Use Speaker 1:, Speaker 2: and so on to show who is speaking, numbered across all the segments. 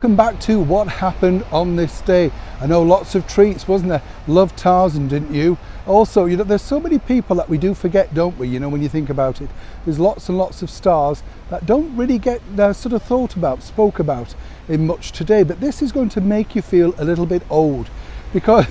Speaker 1: Welcome back to what happened on this day. I know lots of treats, wasn't there? Loved Tarzan, didn't you? Also, there's so many people that we do forget, don't we? When you think about it, there's lots and lots of stars that don't really get sort of thought about, spoke about in much today. But this is going to make you feel a little bit old, because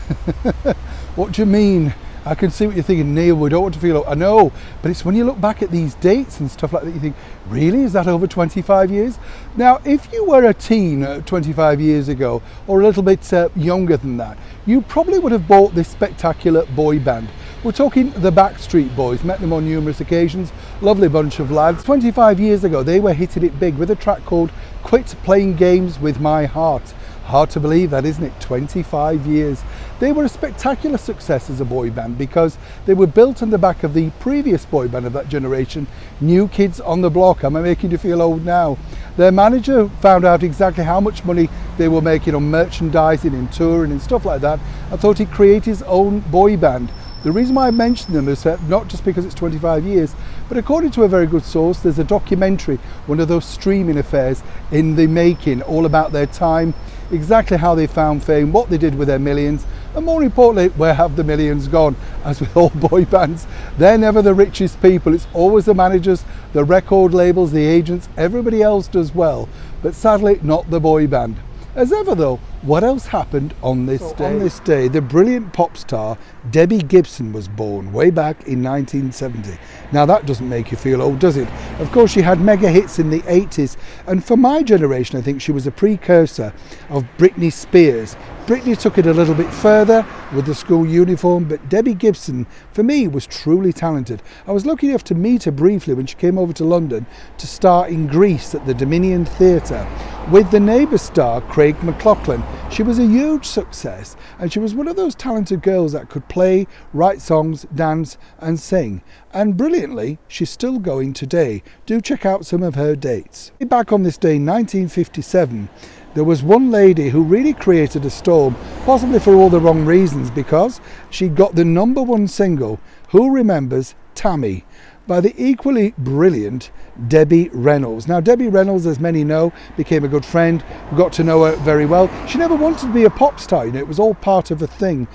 Speaker 1: what do you mean? I can see what you're thinking, Neil, we don't want to feel old. I know, but it's when you look back at these dates and stuff like that, you think, really, is that over 25 years? Now, if you were a teen 25 years ago, or a little bit younger than that, you probably would have bought this spectacular boy band. We're talking the Backstreet Boys, met them on numerous occasions, lovely bunch of lads. 25 years ago, they were hitting it big with a track called Quit Playing Games With My Heart. Hard to believe that, isn't it? 25 years. They were a spectacular success as a boy band because they were built on the back of the previous boy band of that generation, New Kids on the Block. Am I making you feel old now? Their manager found out exactly how much money they were making on merchandising and touring and stuff like that, and thought he'd create his own boy band. The reason why I mention them is not just because it's 25 years, but according to a very good source, there's a documentary, one of those streaming affairs in the making, all about their time, exactly how they found fame, what they did with their millions, and more importantly, where have the millions gone? As with all boy bands, they're never the richest people. It's always the managers, the record labels, the agents, everybody else does well, but sadly not the boy band. As ever though, what else happened on this day? On this day, the brilliant pop star Debbie Gibson was born way back in 1970. Now that doesn't make you feel old, does it? Of course, she had mega hits in the 80s, and for my generation, I think she was a precursor of Britney Spears. Britney took it a little bit further with the school uniform, but Debbie Gibson, for me, was truly talented. I was lucky enough to meet her briefly when she came over to London to star in Grease at the Dominion Theatre with the Neighbours star Craig McLachlan. She was a huge success, and she was one of those talented girls that could play, write songs, dance and sing. And brilliantly, she's still going today. Do check out some of her dates. Back on this day, 1957, there was one lady who really created a storm, possibly for all the wrong reasons, because she got the #1 single, Who Remembers Tammy, by the equally brilliant Debbie Reynolds. Now, Debbie Reynolds, as many know, became a good friend. We got to know her very well. She never wanted to be a pop star, it was all part of a thing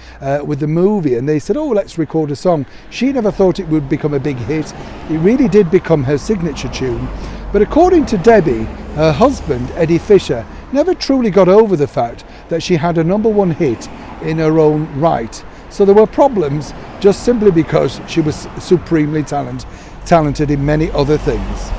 Speaker 1: with the movie, and they said, oh, let's record a song. She never thought it would become a big hit. It really did become her signature tune. But according to Debbie, her husband, Eddie Fisher, never truly got over the fact that she had a #1 hit in her own right. So there were problems just simply because she was supremely talented in many other things.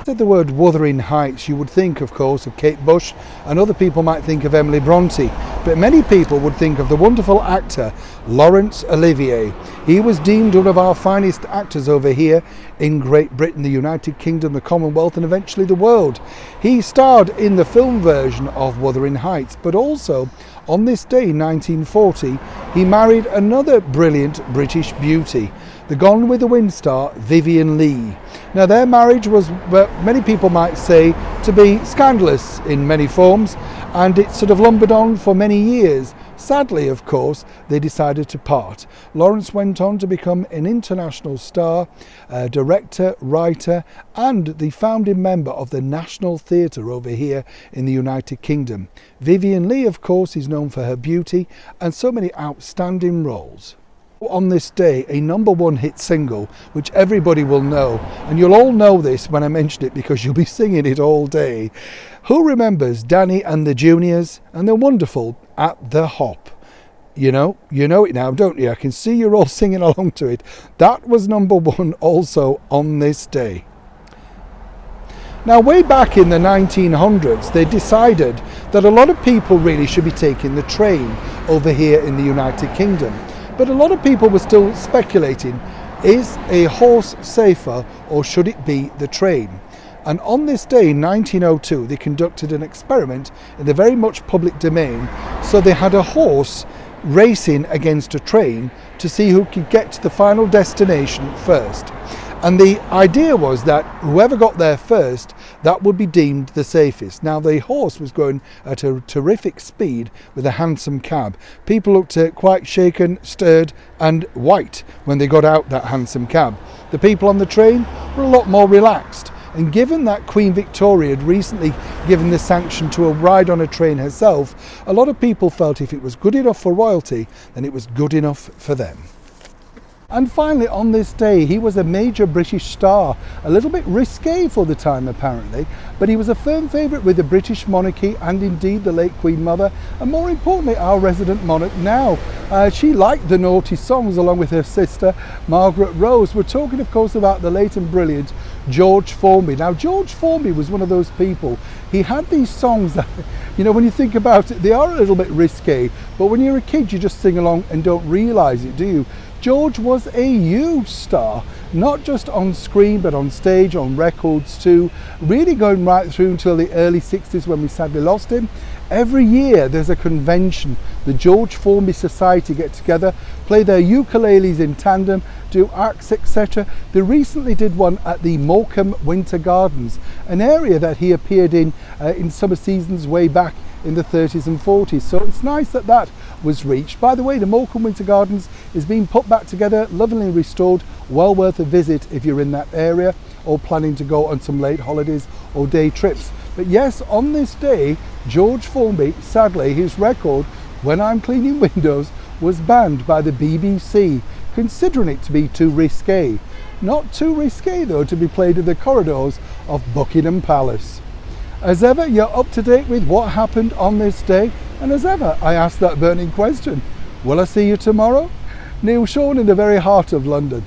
Speaker 1: Said the word Wuthering Heights, you would think, of course, of Kate Bush, and other people might think of Emily Bronte, but many people would think of the wonderful actor Laurence Olivier. He was deemed one of our finest actors over here in Great Britain, the United Kingdom, the Commonwealth, and eventually the world. He starred in the film version of Wuthering Heights, but also on this day, 1940, he married another brilliant British beauty, the Gone with the Wind star Vivian Lee. Now, their marriage was, well, many people might say, to be scandalous in many forms, and it sort of lumbered on for many years. Sadly, of course, they decided to part. Laurence went on to become an international star, director, writer, and the founding member of the National Theatre over here in the United Kingdom. Vivian Lee, of course, is known for her beauty and so many outstanding roles. On this day, a #1 hit single, which everybody will know, and you'll all know this when I mention it because you'll be singing it all day. Who remembers Danny and the Juniors and the wonderful At the Hop? You know it now, don't you? I can see you're all singing along to it. That was #1 also on this day. Now, way back in the 1900s, they decided that a lot of people really should be taking the train over here in the United Kingdom. But a lot of people were still speculating, is a horse safer or should it be the train? And on this day, 1902, they conducted an experiment in the very much public domain. So they had a horse racing against a train to see who could get to the final destination first. And the idea was that whoever got there first, that would be deemed the safest. Now, the horse was going at a terrific speed with a hansom cab. People looked quite shaken, stirred and white when they got out that hansom cab. The people on the train were a lot more relaxed. And given that Queen Victoria had recently given the sanction to a ride on a train herself, a lot of people felt if it was good enough for royalty, then it was good enough for them. And finally, on this day, he was a major British star, a little bit risque for the time apparently, but he was a firm favourite with the British monarchy and indeed the late Queen Mother, and more importantly our resident monarch now. She liked the naughty songs along with her sister Margaret Rose. We're talking of course about the late and brilliant George Formby. Now George Formby was one of those people, he had these songs that, you know, when you think about it, they are a little bit risque, but when you're a kid you just sing along and don't realise it, do you? George was a huge star, not just on screen but on stage, on records too, really going right through until the early 60s when we sadly lost him. Every year there's a convention, the George Formby Society get together, play their ukuleles in tandem, do acts, etc. They recently did one at the Morecambe Winter Gardens, an area that he appeared in summer seasons way back in the 30s and 40s. So it's nice that that was reached. By the way, the Morecambe Winter Gardens is being put back together, lovingly restored, well worth a visit if you're in that area or planning to go on some late holidays or day trips. But yes, on this day, George Formby, sadly, his record, When I'm Cleaning Windows, was banned by the BBC, considering it to be too risque. Not too risque though to be played in the corridors of Buckingham Palace. As ever, you're up to date with what happened on this day, and as ever, I ask that burning question, will I see you tomorrow? Neil Sean in the very heart of London.